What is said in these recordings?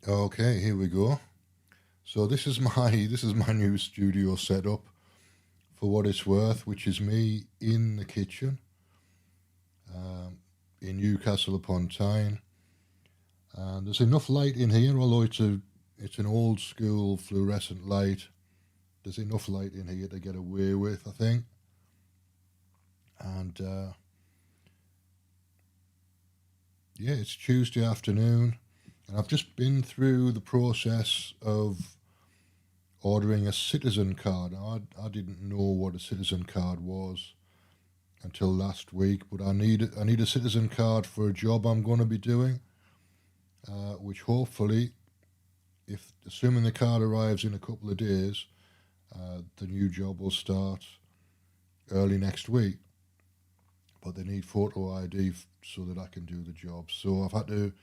Okay, here we go. So this is my new studio setup for what it's worth, which is me in the kitchen um, in Newcastle upon Tyne. And there's enough light in here, although it's an old school fluorescent light. There's enough light in here to get away with, I think. And yeah, it's Tuesday afternoon, and I've just been through the process of ordering a citizen card. Now, I didn't know what a citizen card was until last week, but I need a citizen card for a job I'm going to be doing, which hopefully, if assuming the card arrives in a couple of days, the new job will start early next week. But they need photo ID so that I can do the job. So I've had to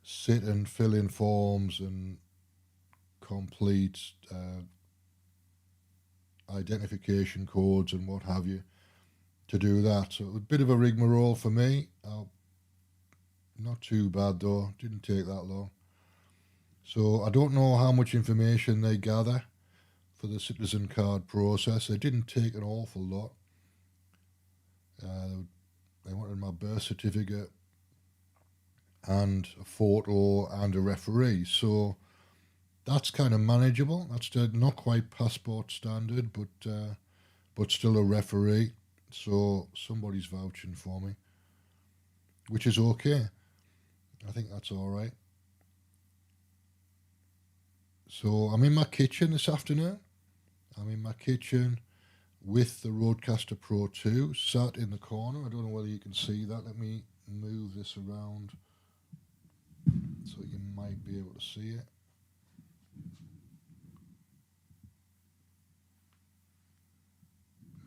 sit and fill in forms and complete identification codes and what have you to do that. So a bit of a rigmarole for me. Not too bad though. Didn't take that long. So I don't know how much information they gather for the citizen card process. They didn't take an awful lot. They wanted my birth certificate and a photo and a referee. So that's kind of manageable. That's not quite passport standard, but still a referee. So somebody's vouching for me, which is okay. I think that's all right. So I'm in my kitchen this afternoon. I'm in my kitchen with the Rodecaster Pro 2 sat in the corner. I don't know whether you can see that. Let me move this around so you might be able to see it.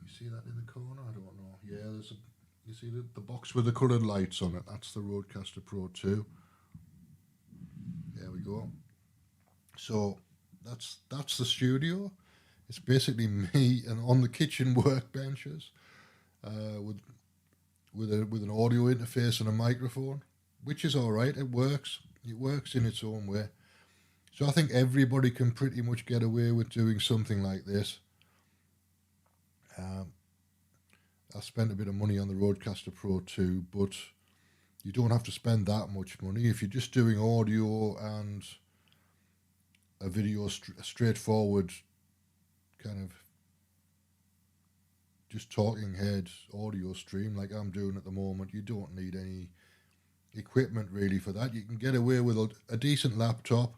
You see that in the corner? I don't know. Yeah, you see the box with the coloured lights on it. That's the Rodecaster Pro 2. There we go. So that's the studio. It's basically me and on the kitchen workbenches with an audio interface and a microphone, which is all right. It works. It works in its own way. So I think everybody can pretty much get away with doing something like this. I spent a bit of money on the Rodecaster Pro 2, but you don't have to spend that much money if you're just doing audio and a video, a straightforward kind of just talking head audio stream like I'm doing at the moment. You don't need any equipment really for that. You can get away with a decent laptop,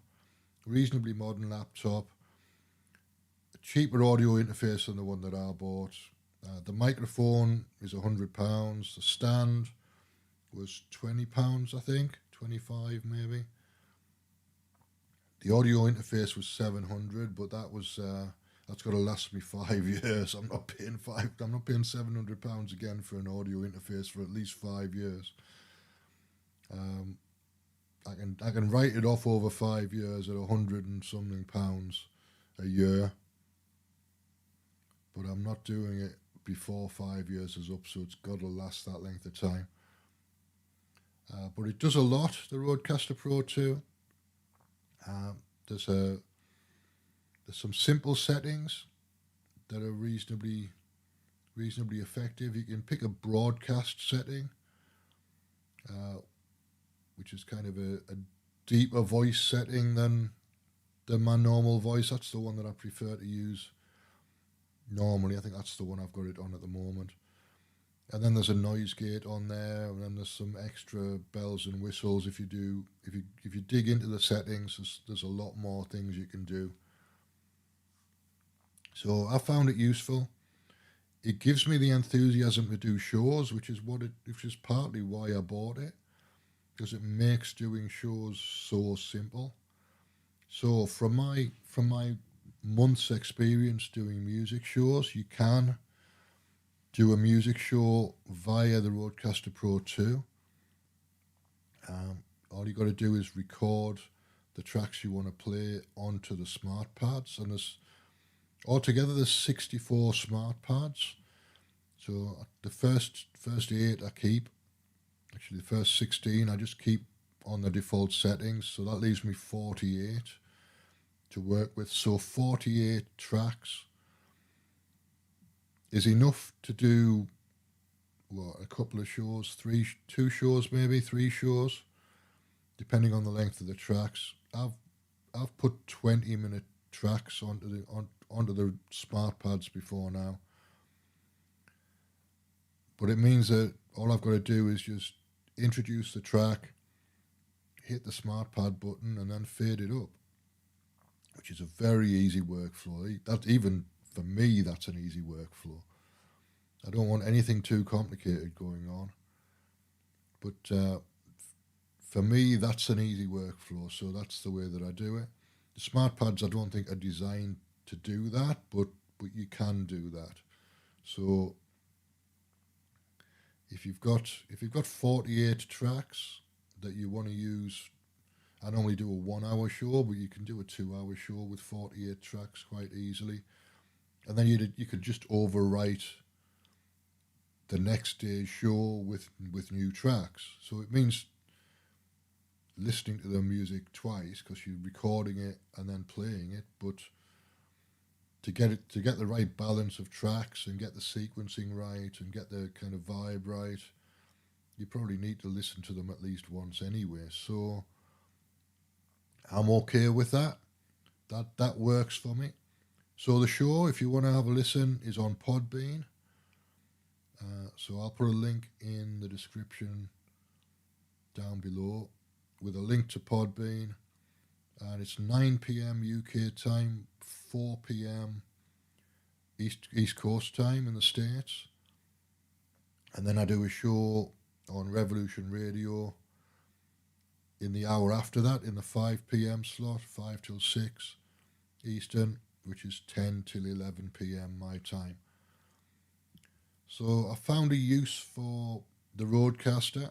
reasonably modern laptop, a cheaper audio interface than the one that I bought. The microphone is £100. The stand was £20, I think, 25 maybe. The audio interface was 700, but that's got to last me 5 years. I'm not paying £700 again for an audio interface for at least 5 years. I can write it off over 5 years at £100 and something a year, but I'm not doing it before 5 years is up, so it's got to last that length of time. But it does a lot, the Rodecaster Pro 2. There's some simple settings that are reasonably effective. You can pick a broadcast setting, which is kind of a deeper voice setting than my normal voice. That's the one that I prefer to use normally. I think that's the one I've got it on at the moment. And then there's a noise gate on there, and then there's some extra bells and whistles. If you dig into the settings, there's a lot more things you can do. So I found it useful. It gives me the enthusiasm to do shows, which is partly why I bought it, because it makes doing shows so simple. So from my month's experience doing music shows, you can do a music show via the Rodecaster Pro 2. All you got to do is record the tracks you want to play onto the smart pads, and altogether there's 64 smart pads. So the first 8 I keep. Actually, the first 16 I just keep on the default settings, so that leaves me 48 to work with. So 48 tracks is enough to do a couple of shows, two shows, maybe 3 shows, depending on the length of the tracks. I've put 20-minute tracks onto the smart pads before now, but it means that all I've got to do is just introduce the track, hit the smart pad button, and then fade it up, which is a very easy workflow. That, even for me, that's an easy workflow. I don't want anything too complicated going on, but for me, that's an easy workflow, so that's the way that I do it. The smart pads, I don't think, are designed to do that, but you can do that. So if you've got 48 tracks that you want to use, I normally do a 1 hour show, but you can do a 2 hour show with 48 tracks quite easily, and then you could just overwrite the next day's show with new tracks. So it means listening to the music twice because you're recording it and then playing it, but to get the right balance of tracks and get the sequencing right and get the kind of vibe right, you probably need to listen to them at least once anyway. So I'm okay with that. That works for me. So the show, if you want to have a listen, is on Podbean. So I'll put a link in the description down below with a link to Podbean, and it's 9 p.m. UK time, 4 p.m. East Coast time in the States. And then I do a show on Revolution Radio in the hour after that, in the 5 p.m. slot, 5 till 6 Eastern, which is 10 till 11 p.m. my time. So I found a use for the Rodecaster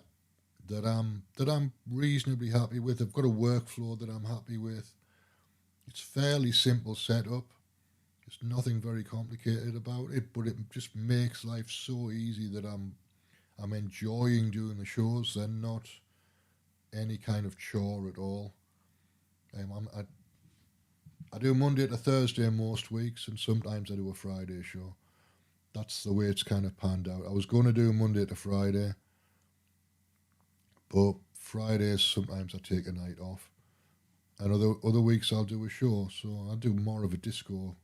that I'm reasonably happy with. I've got a workflow that I'm happy with. It's fairly simple setup. There's nothing very complicated about it, but it just makes life so easy that I'm enjoying doing the shows. They're not any kind of chore at all. I do Monday to Thursday most weeks, and sometimes I do a Friday show. That's the way it's kind of panned out. I was going to do Monday to Friday, but Fridays sometimes I take a night off, and other weeks I'll do a show. So I'll do more of a disco,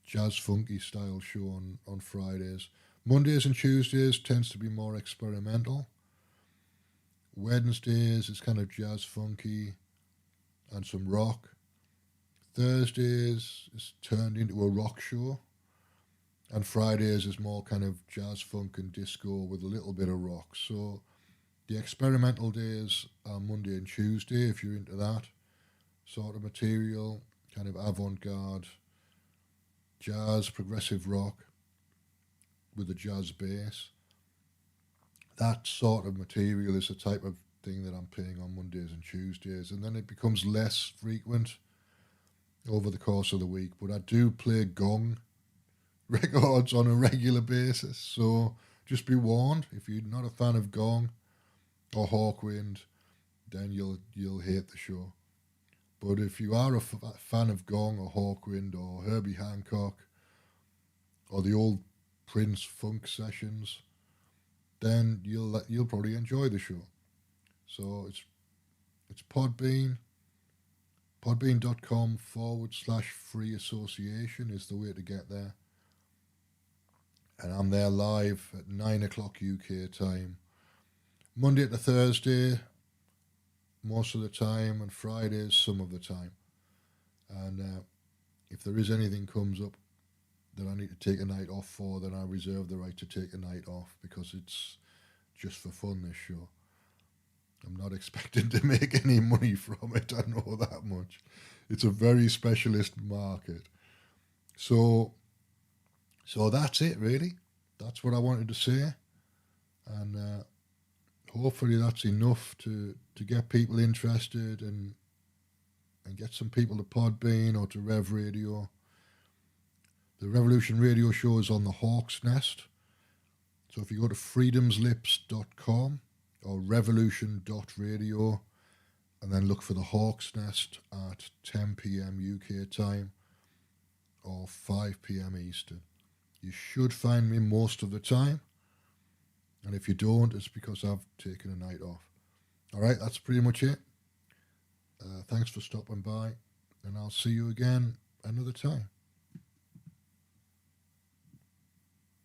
jazz funky style show on Fridays. Mondays and Tuesdays tends to be more experimental. Wednesdays is kind of jazz funky and some rock. Thursdays is turned into a rock show. And Fridays is more kind of jazz, funk and disco with a little bit of rock. So the experimental days are Monday and Tuesday, if you're into that sort of material, kind of avant-garde, jazz, progressive rock with a jazz bass. That sort of material is the type of thing that I'm playing on Mondays and Tuesdays. And then it becomes less frequent over the course of the week. But I do play gong records on a regular basis, so just be warned. If you're not a fan of gong or Hawkwind, then you'll hate the show. But if you are a fan of gong or Hawkwind or Herbie Hancock or the old Prince funk sessions, then you'll probably enjoy the show. So it's Podbean. Podbean.com/free association is the way to get there. And I'm there live at 9 o'clock UK time, Monday to Thursday most of the time, and Fridays some of the time. And if there is anything comes up that I need to take a night off for, then I reserve the right to take a night off, because it's just for fun, this show. I'm not expecting to make any money from it, I know that much. It's a very specialist market. So that's it, really. That's what I wanted to say. And hopefully that's enough to get people interested and get some people to Podbean or to Rev Radio. The Revolution Radio show is on the Hawk's Nest. So if you go to freedomslips.com or or revolution.radio, and then look for the Hawk's Nest at 10 p.m. UK time or 5 p.m. Eastern. You should find me most of the time, and if you don't, it's because I've taken a night off. All right, that's pretty much it. Thanks for stopping by, and I'll see you again another time.